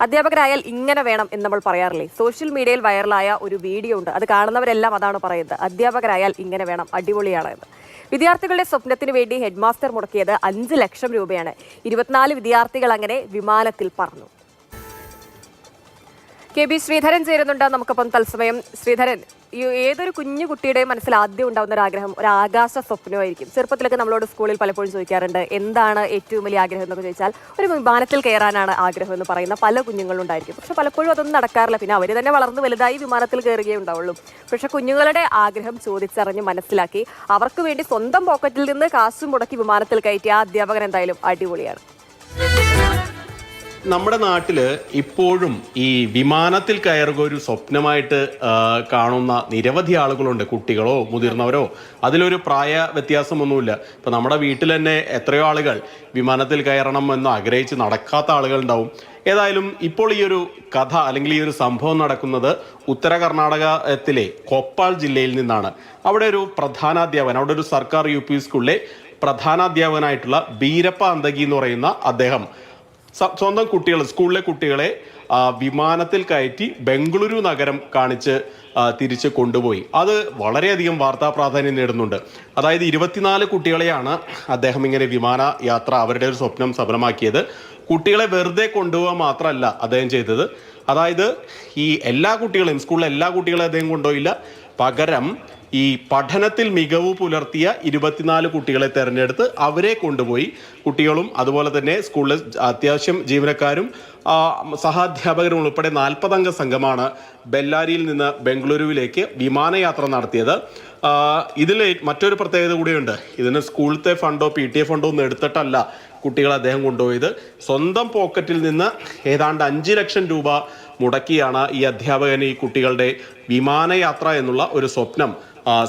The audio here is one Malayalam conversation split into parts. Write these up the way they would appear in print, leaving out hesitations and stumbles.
അധ്യാപകരായാൽ ഇങ്ങനെ വേണം എന്ന് നമ്മൾ പറയാറില്ലേ? സോഷ്യൽ മീഡിയയിൽ വൈറലായ ഒരു വീഡിയോ ഉണ്ട്. അത് കാണുന്നവരെല്ലാം അതാണ് പറയുന്നത്, അധ്യാപകരായാൽ ഇങ്ങനെ വേണം, അടിപൊളിയാണ് എന്ന്. വിദ്യാർത്ഥികളുടെ സ്വപ്നത്തിന് വേണ്ടി ഹെഡ് മാസ്റ്റർ മുടക്കിയത് 5 ലക്ഷം രൂപയാണ്. 24 വിദ്യാർത്ഥികൾ അങ്ങനെ വിമാനത്തിൽ പറന്നു. KB ശ്രീധരൻ ചേരുന്നുണ്ട് നമുക്കൊപ്പം തത്സമയം. ശ്രീധരൻ, ഏതൊരു കുഞ്ഞു കുട്ടിയുടെ മനസ്സിൽ ആദ്യം ഉണ്ടാവുന്ന ഒരു ആഗ്രഹം ഒരു ആകാശ സ്വപ്നമായിരിക്കും. ചെറുപ്പത്തിലൊക്കെ നമ്മളോട് സ്കൂളിൽ പലപ്പോഴും ചോദിക്കാറുണ്ട്, എന്താണ് ഏറ്റവും വലിയ ആഗ്രഹം എന്നൊക്കെ ചോദിച്ചാൽ ഒരു വിമാനത്തിൽ കയറാനാണ് ആഗ്രഹം എന്ന് പറയുന്ന പല കുഞ്ഞുങ്ങളും ഉണ്ടായിരിക്കും. പക്ഷെ പലപ്പോഴും അതൊന്നും നടക്കാറില്ല. പിന്നെ അവർ തന്നെ വളർന്ന് വലുതായി വിമാനത്തിൽ കയറുകയേ ഉണ്ടാവുള്ളൂ. പക്ഷെ കുഞ്ഞുങ്ങളുടെ ആഗ്രഹം ചോദിച്ചറിഞ്ഞ് മനസ്സിലാക്കി അവർക്ക് വേണ്ടി സ്വന്തം പോക്കറ്റിൽ നിന്ന് കാശും മുടക്കി വിമാനത്തിൽ കയറ്റിയ ആ അധ്യാപകൻ എന്തായാലും അടിപൊളിയാണ്. നമ്മുടെ നാട്ടില് ഇപ്പോഴും ഈ വിമാനത്തിൽ കയറുക ഒരു സ്വപ്നമായിട്ട് കാണുന്ന നിരവധി ആളുകളുണ്ട്. കുട്ടികളോ മുതിർന്നവരോ, അതിലൊരു പ്രായ വ്യത്യാസമൊന്നുമില്ല. ഇപ്പൊ നമ്മുടെ വീട്ടിൽ തന്നെ എത്രയോ ആളുകൾ വിമാനത്തിൽ കയറണം എന്ന് ആഗ്രഹിച്ച് നടക്കാത്ത ആളുകൾ ഉണ്ടാവും. ഏതായാലും ഇപ്പോൾ ഈ ഒരു കഥ അല്ലെങ്കിൽ ഈ ഒരു സംഭവം നടക്കുന്നത് ഉത്തര കർണാടകത്തിലെ കൊപ്പാൾ ജില്ലയിൽ നിന്നാണ്. അവിടെ ഒരു പ്രധാനാധ്യാപകൻ, അവിടെ ഒരു സർക്കാർ UP സ്കൂളിലെ പ്രധാനാധ്യാപകനായിട്ടുള്ള ബീരപ്പ അന്തകി എന്ന് പറയുന്ന അദ്ദേഹം സ്വന്തം കുട്ടികൾ, സ്കൂളിലെ കുട്ടികളെ വിമാനത്തിൽ കയറ്റി ബംഗളൂരു നഗരം കാണിച്ച് തിരിച്ച് കൊണ്ടുപോയി. അത് വളരെയധികം വാർത്താ പ്രാധാന്യം നേടുന്നുണ്ട്. അതായത് 24 കുട്ടികളെയാണ് അദ്ദേഹം ഇങ്ങനെ വിമാന യാത്ര അവരുടെ ഒരു സ്വപ്നം സഫലമാക്കിയത്. കുട്ടികളെ വെറുതെ കൊണ്ടുപോകാൻ മാത്രമല്ല അദ്ദേഹം ചെയ്തത്. അതായത് ഈ എല്ലാ കുട്ടികളെയും, സ്കൂളിലെ എല്ലാ കുട്ടികളെയും അദ്ദേഹം കൊണ്ടുപോയില്ല. പകരം ഈ പഠനത്തിൽ മികവ് പുലർത്തിയ 24 കുട്ടികളെ തിരഞ്ഞെടുത്ത് അവരെ കൊണ്ടുപോയി. കുട്ടികളും അതുപോലെ തന്നെ സ്കൂളിലെ അത്യാവശ്യം ജീവനക്കാരും സഹാധ്യാപകരും ഉൾപ്പെടെ 40 അംഗ സംഘമാണ് ബെല്ലാരിയിൽ നിന്ന് ബംഗളൂരുവിലേക്ക് വിമാനയാത്ര നടത്തിയത്. ഇതിൽ മറ്റൊരു പ്രത്യേകത കൂടിയുണ്ട്. ഇതിന് സ്കൂളത്തെ ഫണ്ടോ PTA ഫണ്ടോ ഒന്നും എടുത്തിട്ടല്ല കുട്ടികൾ അദ്ദേഹം കൊണ്ടുപോയത്. സ്വന്തം പോക്കറ്റിൽ നിന്ന് ഏതാണ്ട് 5 ലക്ഷം രൂപ മുടക്കിയാണ് ഈ അധ്യാപകൻ ഈ കുട്ടികളുടെ വിമാനയാത്ര എന്നുള്ള ഒരു സ്വപ്നം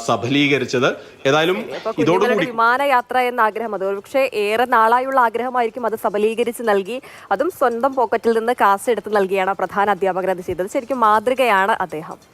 സഫലീകരിച്ചത്. ഏതായാലും ഇതോടുകൂടി വിമാനയാത്ര എന്ന ആഗ്രഹം അത് പക്ഷേ ഏറെ നാളായുള്ള ആഗ്രഹമായിരിക്കും. അത് സഫലീകരിച്ച് നൽകി, അതും സ്വന്തം പോക്കറ്റിൽ നിന്ന് കാശ് എടുത്ത് നൽകിയാണ് പ്രധാന അധ്യാപകർ അത് ചെയ്തത്. ശരിക്കും മാതൃകയാണ് അദ്ദേഹം.